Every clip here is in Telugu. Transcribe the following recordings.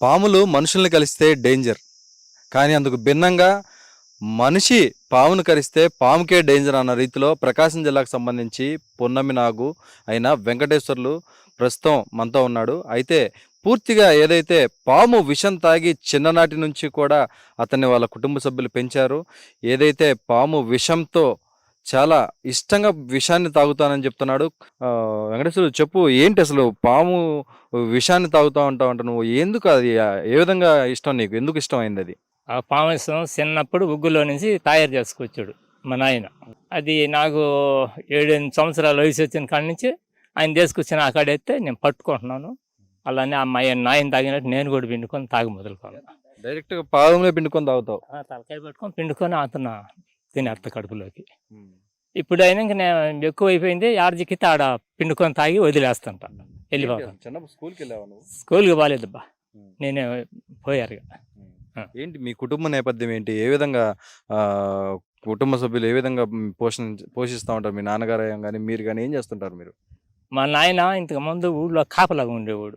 పాములు మనుషుల్ని కలిస్తే డేంజర్. కానీ అందుకు భిన్నంగా మనిషి పామును కరిస్తే పాముకే డేంజర్ అన్న రీతిలో ప్రకాశం జిల్లాకు సంబంధించి పున్నమి నాగు అయిన వెంకటేశ్వర్లు ప్రస్తుతం మనతో ఉన్నాడు. అయితే పూర్తిగా ఏదైతే పాము విషం తాగి చిన్ననాటి నుంచి కూడా అతన్ని వాళ్ళ కుటుంబ సభ్యులు పెంచారు. ఏదైతే పాము విషంతో చాలా ఇష్టంగా విషాన్ని తాగుతానని చెప్తున్నాడు. వెంకటేశ్వర్లు చెప్పు, ఏంటి అసలు పాము విషాన్ని తాగుతా ఉంటావు అంట, నువ్వు ఎందుకు అది ఏ విధంగా ఇష్టం, నీకు ఎందుకు ఇష్టం అయింది అది? ఆ పామసం చిన్నప్పుడు ఉగ్గులో నుంచి తయారు చేసుకొచ్చాడు మా నాయన. అది నాకు 7-8 సంవత్సరాల వయసు వచ్చిన కాడి నుంచి ఆయన తీసుకొచ్చిన ఆ కాడైతే నేను పట్టుకుంటున్నాను. అలానే ఆ నాయన తాగినట్టు నేను కూడా పిండుకొని తాగి మొదలుకోను. డైరెక్ట్గా పాములే పిండుకొని తాగుతావు? తలకాయ పట్టుకొని పిండుకొని అతను తినేస్తా కడుపులోకి. ఇప్పుడు అయినా నేను ఎక్కువ అయిపోయింది, ఆర్జికితే ఆడ పిండుకొని తాగి వదిలేస్తుంటా, వెళ్ళిపోతాను. చిన్నప్పుడు స్కూల్కి వెళ్ళావా నువ్వు? స్కూల్కి బాగాలేదబ్బా, నేనే పోయారుగా. ఏంటి మీ కుటుంబ నేపథ్యం ఏంటి? ఏ విధంగా కుటుంబ సభ్యులు ఏ విధంగా పోషిస్తూ ఉంటారు? మీ నాన్నగారు కానీ మీరు కానీ ఏం చేస్తుంటారు మీరు? మా నాయన ఇంతకుముందు ఊళ్ళో కాపలాగా ఉండేవాడు.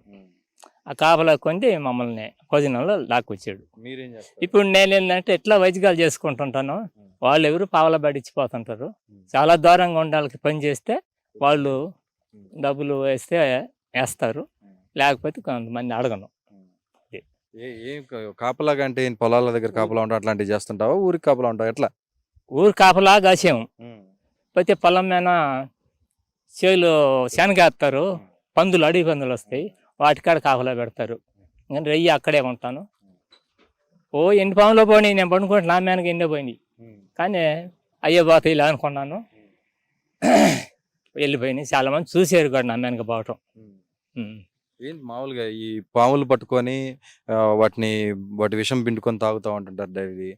ఆ కాపలా కొంది మమ్మల్ని భోజనంలో లాక్కొచ్చాడు. మీరేం చేస్తారు? ఇప్పుడు నేను ఏంటంటే ఎట్లా వైద్యాలు చేసుకుంటుంటాను, వాళ్ళు ఎవరు పావలా పడిచ్చిపోతుంటారు. చాలా దూరంగా ఉండాలి, పని చేస్తే వాళ్ళు డబ్బులు వేస్తారు, లేకపోతే కొంతమంది అడగను. ఏం కాపలాగా అంటే పొలాల దగ్గర కాపలా ఉంటావు అట్లాంటివి చేస్తుంటావా? ఊరికి కాపలా ఉంటావు ఎట్లా? ఊరు కాపలా కాసాము, పోతే పొలం మీద చేలు శనగేస్తారు, పందులు అడవి పందులు వస్తాయి, వాటికాడ కాపలా పెడతారు. నేను రెయ్యి అక్కడే ఉంటాను. ఎన్ని పాములో పోయినాయి, నేను పండుకుంటే నా మేనకి ఎన్నో పోయినాయి, కానీ అయ్యే పోతాయి ఇలా అనుకున్నాను. వెళ్ళిపోయినాయి. చాలా మంది చూసారు కూడా నా మేనక పోవటం. ఏంటి మామూలుగా ఈ పాములు పట్టుకొని వాటి విషం పిండుకొని తాగుతూ ఉంటుంటారు డైలీ,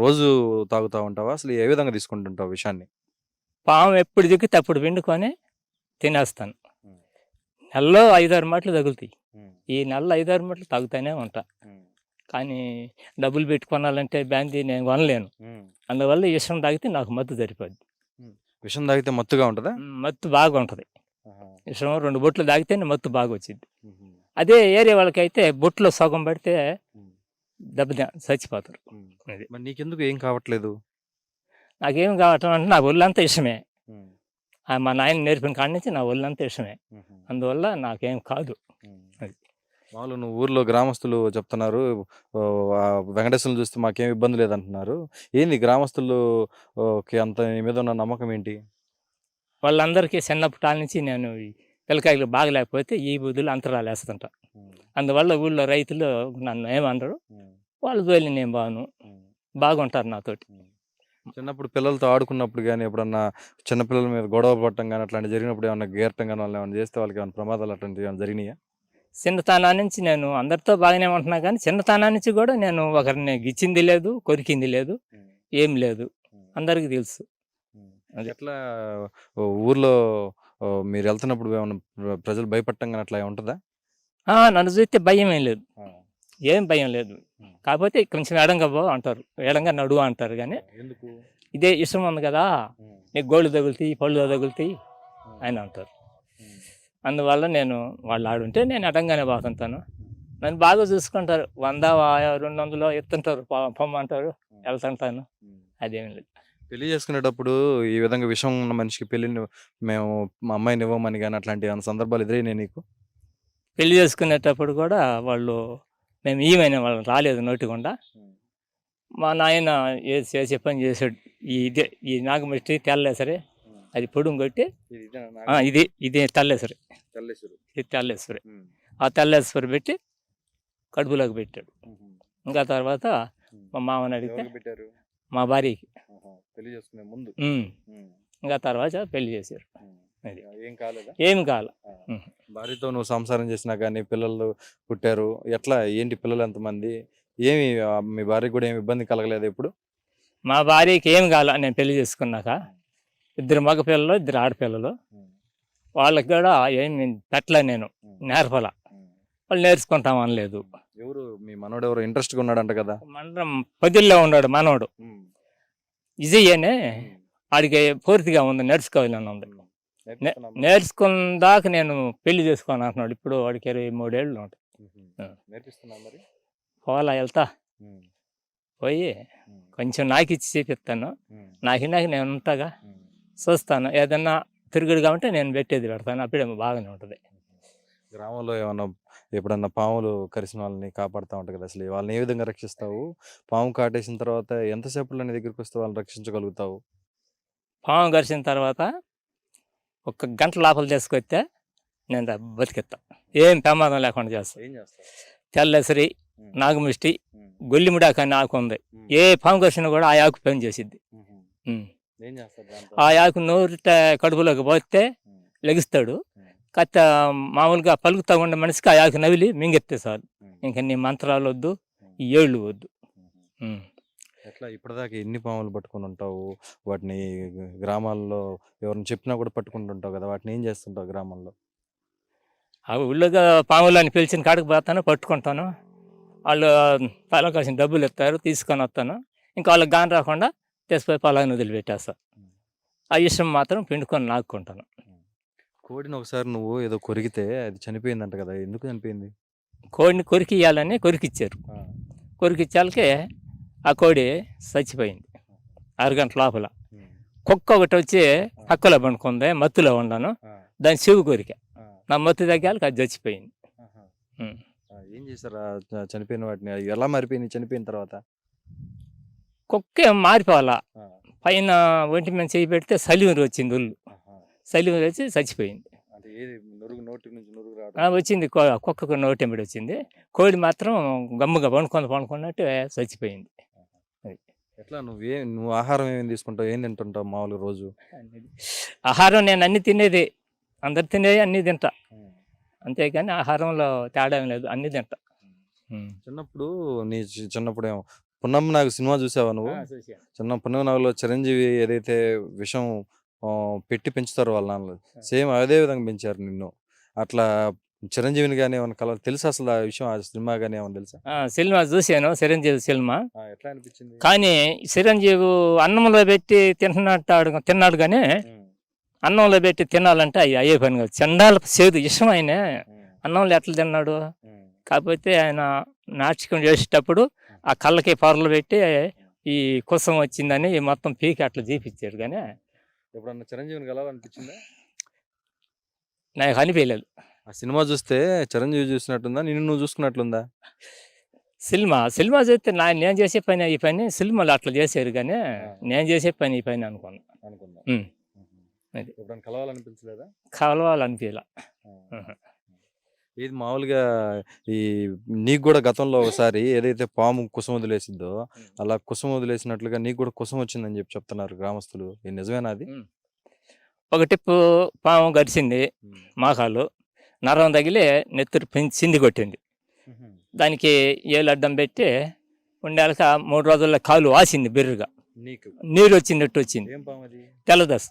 రోజు తాగుతూ ఉంటావా? అసలు ఏ విధంగా తీసుకుంటుంటావు విషాన్ని? పాము ఎప్పుడు దిక్కితే అప్పుడు పిండుకొని తినేస్తాను. నెలలో 5-6 మట్లు తగులుతాయి. ఈ నెలలో 5-6 మట్లు తాగుతూనే ఉంటా. కానీ డబ్బులు పెట్టుకోవాలంటే బ్యాంక్ నేను కొనలేను. అందువల్ల ఈ విషం తాగితే నాకు మత్తు సరిపోద్ది. విషం తాగితే మత్తుగా ఉంటుందా? మత్తు బాగా ఉంటుంది. విషం 2 బొట్లు తాగితే మత్తు బాగా వచ్చింది. అదే ఏరియా వాళ్ళకైతే బొట్లో సగం పడితే దెబ్బ చచ్చిపోతారు. అది మరి నీకెందుకు ఏం కావట్లేదు? నాకేం కావటం అంటే నా ఒళ్ళంతా ఇష్టమే. మా నాయన నేర్పిన కాడి నుంచి నా ఒళ్ళంతా ఇష్టమే, అందువల్ల నాకేం కాదు. అది వాళ్ళు నువ్వు ఊర్లో గ్రామస్తులు చెప్తున్నారు, వెంకటేశ్వరులు చూస్తే మాకేం ఇబ్బంది లేదంటున్నారు. ఏంది గ్రామస్తులు అంత నీ మీద ఉన్న నమ్మకం ఏంటి? వాళ్ళందరికీ చిన్నప్పటి నుంచి నేను పిల్లకాయలు బాగలేకపోతే ఈ బుద్ధులు అంతరాలు వేస్తుంటా. అందువల్ల ఊళ్ళో రైతులు నన్ను ఏమనరు, వాళ్ళ జోలి నేను బాగుంటారు నాతోటి. చిన్నప్పుడు పిల్లలతో ఆడుకున్నప్పుడు కానీ ఎప్పుడన్నా చిన్నపిల్లల మీద గొడవ పడటం కానీ అట్లాంటి జరిగినప్పుడు ఏమన్నా గేరటం కానీ వాళ్ళు ఏమైనా చేస్తే వాళ్ళకి ఏమైనా ప్రమాదాలు అట్లాంటివి ఏమైనా జరిగినాయా? చిన్నతనా నుంచి నేను అందరితో బాగానే ఉంటున్నా, కానీ చిన్నతనా నుంచి కూడా నేను ఒకరిని గిచ్చింది లేదు, కొరికింది లేదు, ఏం లేదు, అందరికీ తెలుసు. ఎట్లా ఊర్లో మీరు వెళ్తున్నప్పుడు ఏమన్నా ప్రజలు భయపడటం కానీ అట్లా ఉంటుందా? నన్ను చూస్తే భయం ఏం లేదు, ఏం భయం లేదు. కాకపోతే కొంచెం ఎడంగా పో అంటారు, ఎడంగా నడువు అంటారు. కానీ ఇదే ఇష్టం ఉంది కదా, నీకు గోళ్ళు తగులుతాయి, పళ్ళు తగులుతాయి అని అంటారు. అందువల్ల నేను వాళ్ళు ఆడుంటే నేను ఎడంగానే పోతుంటాను. నన్ను బాగా చూసుకుంటారు, 100-200 ఎత్తుంటారు, పొమ్మంటారు, వెళ్తుంటాను. అదేమి లేదు. పెళ్లి చేసుకునేటప్పుడు ఈ విధంగా విషం ఉన్న మనిషికి పెళ్ళిని మేము మా అమ్మాయిని ఇవ్వమని కానీ అట్లాంటి ఏమైనా సందర్భాలు ఎదురైనాయి నీకు? పెళ్లి చేసుకునేటప్పుడు కూడా వాళ్ళు మేము ఏమైనా వాళ్ళు రాలేదు నోటికుండా. మా నాయన చేసే పని చేసాడు. ఈ నాగమట్టి తెల్లేసరి అది పొడుం కొట్టి, ఇది తెల్లేసరి, ఇది తెల్లేశ్వరి. ఆ తెల్లేశ్వరి పెట్టి కడుపులోకి పెట్టాడు. ఇంకా తర్వాత మా మామని అడిగితే మా భార్యకి పెళ్లి చేసుకునే ముందు, ఇంకా తర్వాత పెళ్లి చేశారు. ఏమి కాలే. భార్యతో నువ్వు సంసారం చేసినా కానీ పిల్లలు పుట్టారు, ఎట్లా ఏంటి పిల్లలు ఎంతమంది, ఏమి మీ భార్యకి కూడా ఏమి ఇబ్బంది కలగలేదు ఎప్పుడు? మా భార్యకి ఏమి కాలే. నేను పెళ్లి చేసుకున్నాక 2 మగ పిల్లలు, 2 ఆడపిల్లలు. వాళ్ళకి కూడా ఏమి పెట్టలే, నేను నేర్పల, వాళ్ళు నేర్చుకుంటాం అనలేదు. ఎవరు మీ మనోడు ఎవరు ఇంట్రెస్ట్గా ఉన్నాడంట కదా? మండలం 10లో ఉన్నాడు మనోడు, విజయ్ అని. వాడికి పూర్తిగా ఉంది, నేర్చుకోవాలని ఉంది. నేర్చుకున్న దాకా నేను పెళ్లి చేసుకోను అంటున్నాడు. ఇప్పుడు వాడికి 23 ఏళ్ళు ఉంటాయి. నేర్పిస్తున్నా మరి పోవాలా వెళ్తా పోయి కొంచెం నాకు ఇచ్చి చేపిస్తాను. నాకు నేను ఉంటాగా, చూస్తాను. ఏదన్నా తిరుగుడు కాబట్టి నేను పెడతాను. అప్పుడే బాగానే ఉంటుంది. గ్రామంలో ఏమన్నా ఎప్పుడన్నా పాములు కరిసిన వాళ్ళని కాపాడుతూ ఉంటాయి కదా, అసలు వాళ్ళని ఏ విధంగా రక్షిస్తావు? పాము కాటేసిన తర్వాత ఎంతసేపట్లో నీ దగ్గరికి వస్తే వాళ్ళని రక్షించగలుగుతావు? పాము కరిచిన తర్వాత 1 గంట లోపల తీసుకొస్తే నేను బతికిస్తా. ఏం ప్రమాదం లేకుండా చేస్తా. ఏం చేస్తావు? తెల్లసరి, నాగమిష్టి, గొల్లిముడాకు అనే ఆకు ఉంది. ఏ పాము కరిసినా కూడా ఆ ఆకు పని చేసిద్ది. ఏం చేస్తారు దాంతో? ఆ ఆకు నోరిట కడుపులోకి పోతే లెగిస్తాడు. కత్త మామూలుగా పలుకుతా ఉండే మనిషికి ఆ ఆకు నవిలి మింగెత్తే చాలు. ఇంకా నీ మంత్రాలు వద్దు, ఈ ఏళ్ళు వద్దు. ఎట్లా ఇప్పటిదాకా ఎన్ని పాములు పట్టుకుని ఉంటావు? వాటిని గ్రామాల్లో ఎవరిని చెప్పినా కూడా పట్టుకుంటుంటావు కదా, వాటిని ఏం చేస్తుంటావు గ్రామంలో? ఆ ఊళ్ళోగా పాములు అని పిలిచిన కాడికి పోతాను, పట్టుకుంటాను. వాళ్ళు పొలం కాసిన డబ్బులు ఇస్తారు, తీసుకొని వస్తాను. ఇంకా వాళ్ళకి గాని రాకుండా తీసుకుపోయి పొలాన్ని వదిలిపెట్టేస్తా. ఆ ఇష్టం మాత్రం పిండుకొని నాకుకుంటాను. కోడిని ఒకసారి నువ్వు ఏదో కొరికితే అది చనిపోయిందంట కదా, ఎందుకు చనిపోయింది? కోడిని కొరికియాలని కొరికిచ్చారు. కొరికిచ్చాలకే ఆ కోడి చచ్చిపోయింది 6 గంటల లోపల. కుక్క ఒకటి వచ్చి పక్కలో పండుకుంది, మత్తులో ఉన్నాను. దాని చెవి కొరిక, నా మత్తు తగ్గాలకి అది చచ్చిపోయింది. ఏం చేశారా చనిపోయిన వాటిని? ఎలా మారిపోయింది చనిపోయిన తర్వాత? కుక్క మారిపోవాలా, పైన ఒంటి మీద చేయి పెడితే సలివరి వచ్చింది. ఒళ్ళు సలివరి వచ్చి చచ్చిపోయింది. వచ్చింది కుక్కకు నోటెంబడి వచ్చింది. కోడి మాత్రం గమ్ముగా పండుకున్నట్టు చచ్చిపోయింది. ఎట్లా నువ్వు ఆహారం ఏమేమి తీసుకుంటావు? ఏం తింటుంటావు మామూలుగా రోజు? ఆహారం నేను అన్ని తినేది, అందరు తినేది అన్ని తింటా. అంతేకాని ఆహారంలో తేడా ఏం లేదు, అన్ని తింటా. చిన్నప్పుడు చిన్నప్పుడు ఏమో పున్నమ్మ నాగు సినిమా చూసావా నువ్వు? పున్నమ్మ నాగులో చిరంజీవి ఏదైతే విషం పెట్టి పెంచుతారు వాళ్ళ నాన్నలు, సేమ్ అదే విధంగా పెంచారు నిన్ను. అట్లా చిరంజీవిని కానీ ఏమన్నా తెలుసా అసలు ఆ విషయం? ఆ సినిమా కానీ ఏమన్నా తెలుసా? సినిమా చూశాను, చిరంజీవి సినిమా. ఎట్లా అనిపించింది? కానీ చిరంజీవి అన్నంలో పెట్టి తిన్నాడు కానీ అన్నంలో పెట్టి తినాలంటే అయ్యే పని కాదు. చండాల సేదు ఇష్టం ఆయన అన్నంలో ఎట్లా తిన్నాడు. కాకపోతే ఆయన నాటకం చేసేటప్పుడు ఆ కళ్ళకి పొరలు పెట్టి ఈ కుసం వచ్చిందని మొత్తం పీకి అట్లా చూపించారు. కానీ ఎప్పుడన్నా చిరంజీవిని కలవాలనిపించిందా? నాకు అనిపించలేదు. ఆ సినిమా చూస్తే చిరంజీవి చూసినట్టుందా, నిన్ను నువ్వు చూసుకున్నట్లుందా? సినిమా చూస్తే నేను చేసే పని ఈ పని సినిమాలు అట్లా చేశారు, కానీ నేను చేసే పని ఈ పని అనుకున్నా. ఎప్పుడన్నా కలవాలనిపించలేదా? కలవాలనిపించలే. ఇది మామూలుగా నీకు కూడా గతంలో ఒకసారి ఏదైతే పాము కుసం వదిలేసిందో అలా కుసం వదిలేసినట్లుగా నీకు కూడా కుసం వచ్చిందని చెప్తున్నారు గ్రామస్తులు. ఇది నిజమేనా? అది ఒక టిప్పు పాము గడిచింది, మాకాలు నరం తగిలి నెత్తురు చింది కొట్టింది. దానికి ఏళ్ళు అడ్డం పెట్టి ఉండేక 3 రోజుల్లో కాలు వాసింది, బిర్రుగా నీరు వచ్చినట్టు వచ్చింది, తెల్లదస్.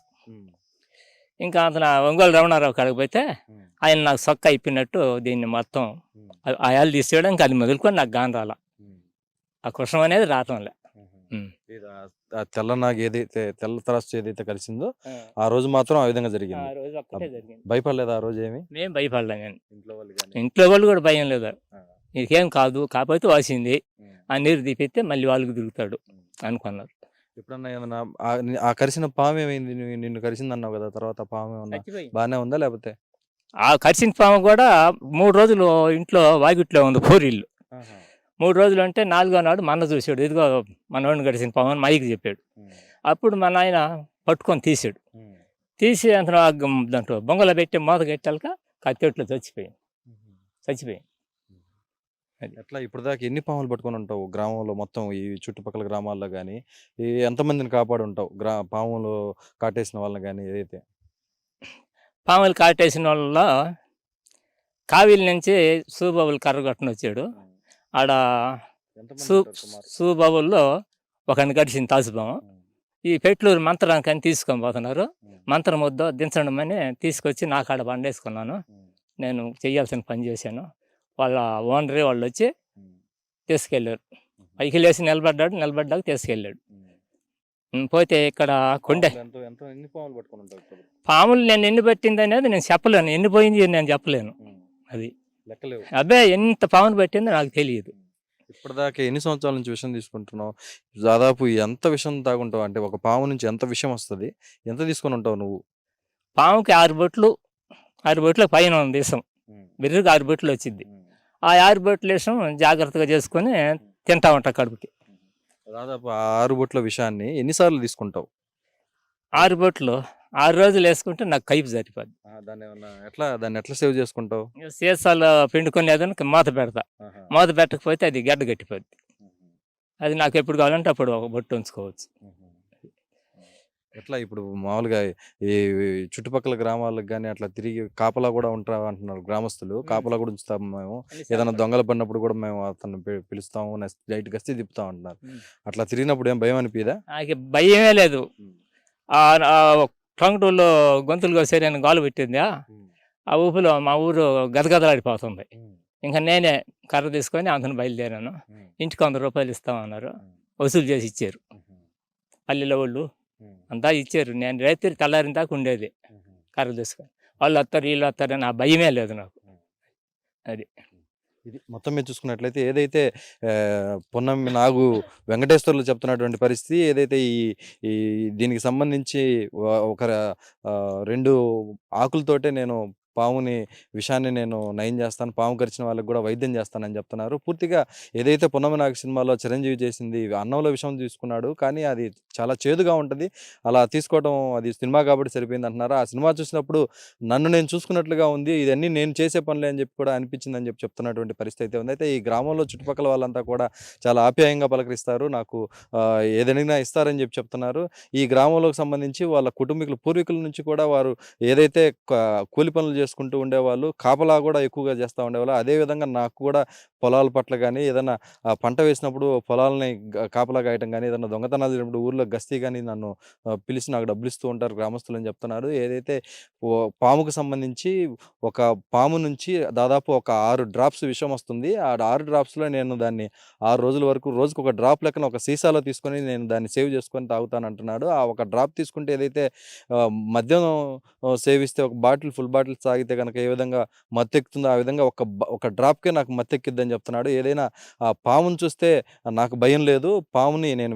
ఇంకా అతను ఒంగోలు రమణారావు కాడికి పోతే ఆయన నాకు సొక్క అయిపోయినట్టు దీన్ని మొత్తం ఆయాలు తీసేయడం, ఇంకా అది మొదలుకొని నాకు గాని రాల. ఆ కుషం అనేది రావటంలే. తెల్ల నాగు ఏదైతే తెల్ల తరస్సు ఏదైతే కలిసిందో ఆ రోజు మాత్రం ఆ విధంగా జరిగింది. భయపడలేదు ఆ రోజు? ఏమి మేము భయపడలేం, కానీ ఇంట్లో వాళ్ళు కూడా భయం లేదు. నీకేం కాదు, కాకపోతే వాసింది, ఆ నీరు తీపిస్తే మళ్ళీ వాళ్ళకి తిరుగుతాడు అనుకున్నారు. ఎప్పుడన్నా ఏమన్నా ఆ కరిసిన పాము ఏమైంది? నిన్ను కరిసింది అన్నావు కదా, తర్వాత పాము ఏమన్నా బాగానే ఉందా లేకపోతే? ఆ కరిసిన పాము కూడా 3 రోజులు ఇంట్లో వాకిట్లో ఉంది, పూరిల్లు. 3 రోజులు అంటే 4వ నాడు మన చూసాడు, ఇదిగో మనవాడిని గడిచిన పాము అని మైకి చెప్పాడు. అప్పుడు మా నాయన పట్టుకొని తీసాడు. తీసి అంత దాంట్లో బొంగలో పెట్టి మూత కట్టాక కత్తెట్లో చచ్చిపోయింది. ఎట్లా ఇప్పటిదాకా ఎన్ని పాములు పట్టుకొని ఉంటావు గ్రామంలో? మొత్తం ఈ చుట్టుపక్కల గ్రామాల్లో కానీ ఎంతమందిని కాపాడు ఉంటావు పాములు కాటేసిన వాళ్ళని కానీ? ఏదైతే పాములు కాటేసిన వాళ్ళ కావిలి నుంచి సూబాబులు కర్రగొట్టని వచ్చాడు. ఆడ సూబాబుల్లో ఒకరిని గడిచింది తాసుపాము. ఈ పెట్లూరు మంత్రానికి అని తీసుకొని పోతున్నారు. మంత్రం వద్ద దించడం అని తీసుకొచ్చి నా కాడ బండేసుకున్నాను. నేను చెయ్యాల్సిన పని చేశాను. వాళ్ళ ఓనరే వాళ్ళు వచ్చి తీసుకెళ్ళారు. పైకి లేచి నిలబడ్డాక తీసుకెళ్ళాడు. పోతే ఇక్కడ కొండే పాములు నేను ఎన్ని పట్టింది అనేది నేను చెప్పలేను, ఎన్ని పోయింది నేను చెప్పలేను. అది లెక్కలేవు. అబ్బే ఎంత పామును పట్టిందో నాకు తెలియదు. ఇప్పటిదాకా ఎన్ని సంవత్సరాల నుంచి విషం తీసుకుంటున్నావు? దాదాపు ఎంత విషం తాగుంటావు? అంటే ఒక పాము నుంచి ఎంత విషం వస్తది? ఎంత తీసుకొని ఉంటావు నువ్వు? పాముకి 6 బొట్లు, 6 బొట్ల పైన ఉంది విషం. బిర్రుగా 6 బొట్లు వచ్చింది. ఆ 6 బొట్ల విషం జాగ్రత్తగా చేసుకొని తింటా ఉంటా కడుపుకి. దాదాపు 6 బొట్ల విషాన్ని ఎన్ని సార్లు తీసుకుంటావు? 6 బొట్లు 6 రోజులు వేసుకుంటే నాకు కైపు సరిపోద్ది. దాన్ని ఎట్లా సేవ్ చేసుకుంటావు? ఇక సీసాలో పిండుకొని ఏదైనా మూత పెడతా. మూత పెట్టకపోతే అది గడ్డ కట్టిపోద్ది. అది నాకు ఎప్పుడు కావాలంటే అప్పుడు ఒక బొట్టు ఉంచుకోవచ్చు. ఎట్లా ఇప్పుడు మామూలుగా ఈ చుట్టుపక్కల గ్రామాలకు గాని అట్లా తిరిగి కాపలా కూడా ఉంటారు అంటున్నారు గ్రామస్తులు. కాపలా కూడా ఉంచుతాం మేము. ఏదైనా దొంగలు పడినప్పుడు కూడా మేము అతన్ని పిలుస్తాము. నైట్ గస్తీ తిప్పుతాం అంటున్నారు. అట్లా తిరిగినప్పుడు ఏం భయం అనిపియదా? నాకు భయమే లేదు. టంగుటూరులో గొంతులు కోసేరని గాలు పెట్టింది. ఆ ఊపిలో మా ఊరు గదగదలాడిపోతుంది. ఇంకా నేనే కర్ర తీసుకొని అంతను బయలుదేరాను. ఇంటికి 100 రూపాయలు ఇస్తామన్నారు. వసూలు చేసి ఇచ్చారు. పల్లెల వాళ్ళు అంతా ఇచ్చారు. నేను రాత్రి తెల్లారిన దాకా ఉండేది కర్ర తీసుకొని. వాళ్ళు వస్తారు వీళ్ళు వస్తారని ఆ భయమే లేదు నాకు. అది ఇది మొత్తం మీద చూసుకున్నట్లయితే ఏదైతే పొన్నమి నాగు వెంకటేశ్వర్లు చెప్తున్నటువంటి పరిస్థితి ఏదైతే ఈ ఈ దీనికి సంబంధించి ఒక 2 ఆకులతోటే నేను పాముని విషాన్ని నేను నయం చేస్తాను, పాము కరిచిన వాళ్ళకి కూడా వైద్యం చేస్తానని చెప్తున్నారు. పూర్తిగా ఏదైతే పొన్నమి నాగు సినిమాలో చిరంజీవి చేసింది అన్నంలో విషం తీసుకున్నాడు, కానీ అది చాలా చేదుగా ఉంటుంది. అలా తీసుకోవడం అది సినిమా కాబట్టి సరిపోయింది అంటున్నారు. ఆ సినిమా చూసినప్పుడు నన్ను నేను చూసుకున్నట్లుగా ఉంది, ఇదన్నీ నేను చేసే పనులే అని చెప్పి కూడా అనిపించిందని చెప్పి చెప్తున్నటువంటి పరిస్థితి అయితే ఉంది. అయితే ఈ గ్రామంలో చుట్టుపక్కల వాళ్ళంతా కూడా చాలా ఆప్యాయంగా పలకరిస్తారు, నాకు ఏదైనా ఇస్తారని చెప్పి చెప్తున్నారు. ఈ గ్రామంలోకి సంబంధించి వాళ్ళ కుటుంబీకులు పూర్వీకుల నుంచి కూడా వారు ఏదైతే కూలి పనులు చేసుకుంటూ ఉండేవాళ్ళు, కాపలా కూడా ఎక్కువగా చేస్తూ ఉండేవాళ్ళు. అదేవిధంగా నాకు కూడా పొలాల పట్ల కానీ ఏదైనా పంట వేసినప్పుడు పొలాలని కాపలా కాయటం కానీ ఏదైనా దొంగతనాలు జరిగినప్పుడు ఊర్లో గస్తీ కానీ నన్ను పిలిచి నాకు డబ్బులు ఇస్తూ ఉంటారు గ్రామస్తులు అని చెప్తున్నారు. ఏదైతే పాముకు సంబంధించి ఒక పాము నుంచి దాదాపు ఒక 6 డ్రాప్స్ విషం వస్తుంది. ఆ 6 డ్రాప్స్లో నేను దాన్ని 6 రోజుల వరకు రోజుకు ఒక డ్రాప్ లెక్కన ఒక సీసాలో తీసుకొని నేను దాన్ని సేవ్ చేసుకొని తాగుతాను అంటున్నాడు. ఆ ఒక డ్రాప్ తీసుకుంటే ఏదైతే మద్యం సేవిస్తే ఒక ఫుల్ బాటిల్ తాగితే కనుక ఏ విధంగా మత్తెక్కుతుందో ఆ విధంగా ఒక డ్రాప్కే నాకు మత్తెక్కిద్దని చెప్తున్నాడు. ఏదైనా ఆ పామును చూస్తే నాకు భయం లేదు, పాముని నేను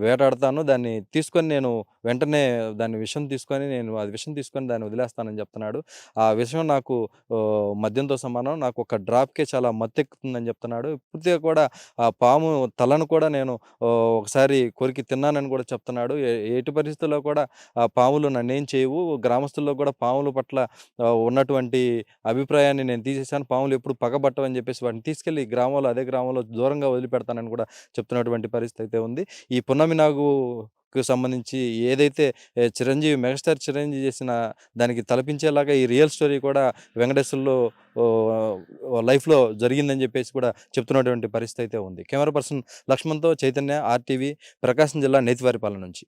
వేటాడతాను, దాన్ని తీసుకొని నేను వెంటనే దాన్ని విషం తీసుకొని దాన్ని వదిలేస్తానని చెప్తున్నాడు. ఆ విషయం నాకు మద్యంతో సమానం, నాకు ఒక డ్రాప్కే చాలా మత్తెక్కుతుందని చెప్తున్నాడు. పూర్తిగా కూడా ఆ పాము తలను కూడా నేను ఒకసారి కొరికి తిన్నానని కూడా చెప్తున్నాడు. ఎట్టి పరిస్థితుల్లో కూడా ఆ పాములు నన్నేం చేయవు, గ్రామస్తుల్లో కూడా పాముల పట్ల ఉన్నటువంటి అభిప్రాయాన్ని నేను తీసేశాను, పాములు ఎప్పుడు పగబట్టవని చెప్పేసి వాటిని తీసుకెళ్ళి అదే గ్రామంలో దూరంగా వదిలిపెడతానని కూడా చెప్తున్నటువంటి పరిస్థితి అయితే ఉంది. ఈ పున్నమి నాగుకు సంబంధించి ఏదైతే మెగాస్టార్ చిరంజీవి చేసిన దానికి తలపించేలాగా ఈ రియల్ స్టోరీ కూడా వెంకటేశ్వర్లో లైఫ్లో జరిగిందని చెప్పేసి కూడా చెప్తున్నటువంటి పరిస్థితి అయితే ఉంది. కెమెరా పర్సన్ లక్ష్మణ్తో చైతన్య, RTV, ప్రకాశం జిల్లా నేతివారిపాలెం నుంచి.